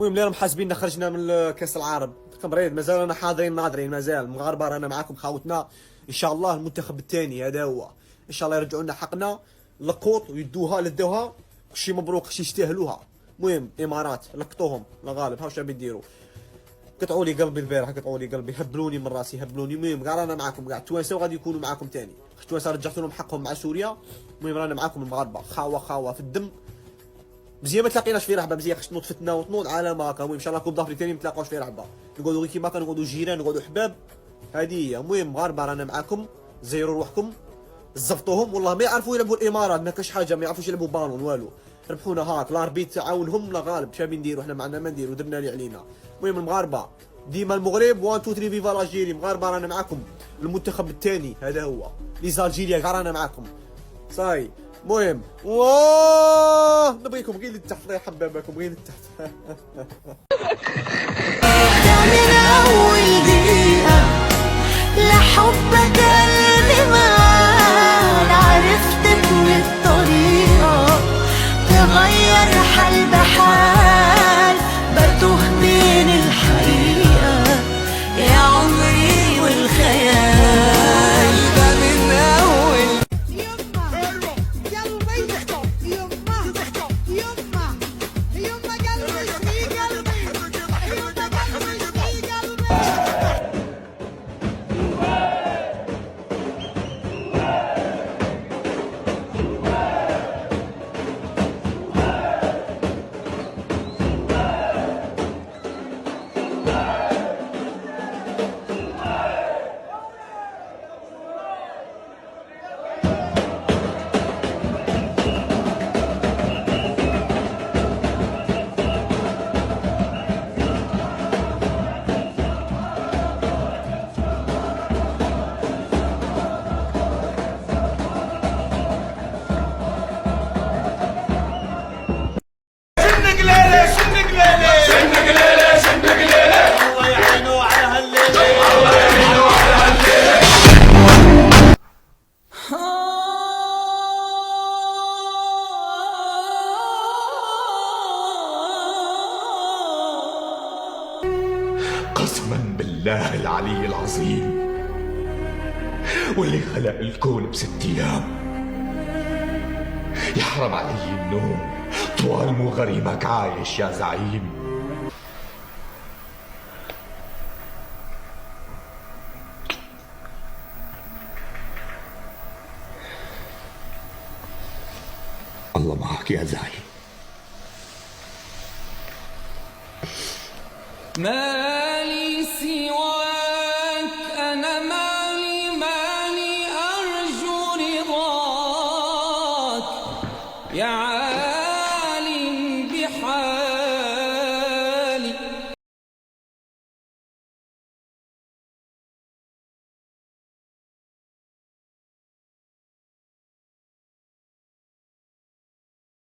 المهم اليوم حاسبين خرجنا من كاس العرب بريد، مازال انا حاضرين ناظرين، مازال المغاربه رانا معاكم خاوتنا. ان شاء الله المنتخب الثاني هذا هو، ان شاء الله يرجعوا لنا حقنا لقوط ويدوها لدوها. شي مبروك، شي يستاهلوها. المهم الامارات لقطوهم الغالب، ها واش راهم يديروا. قطعوا لي قلبي البارح، قطعوا لي قلبي، هبلوني من راسي، هبلوني. المهم كاع رانا معاكم، كاع التوانسه وغادي يكونوا معاكم ثاني. التوانسه رجعتوا لهم حقهم مع سوريا. المهم رانا معاكم المغاربه، خاوه خاوه في الدم. مزيان ما تلاقيناش في رحبه، مزيان خص تنوض فتنا وتنوض على ما هكا. المهم ان شاء الله كوب دافريك ثاني ما نتلاقاوش في رحبه، نقعدوا غير كيما هكا، نقعدوا جيران، نقعدوا حباب. هذه هي. المهم مغاربه رانا معاكم، زيروا روحكم، زبطوهم. والله ما يعرفوا يلعبوا الامارات، ما كاش حاجه، ما يعرفوش يلعبوا بالون والو. ربحونا هاك، لاربيت عاونهم لا غالب. شابي نديروا حنا، معنا ما نديروا، درنا اللي علينا. المهم المغاربه ديما المغرب 1 2 3 فيفا لاجيري. مغاربه رانا معاكم، المنتخب الثاني هذا هو. لي زالجيريا كاع رانا معاكم صاي. المهم واه نبغيكم غير لتحت، الله يحببكم غير لتحت. من أول دقيقة لحبك قلبي مال، عرفتك من الطريقة تغير حال بحال، بتوه بين الحقيقة يا عمري والخيال. ده من أول قسما بالله العلي العظيم واللي خلق الكون ب6 ايام، يحرم علي النوم طوال مو غريمك عايش يا زعيم. الله معك يا زعيم. مالي سواك، أنا مالي أرجو رضاك يا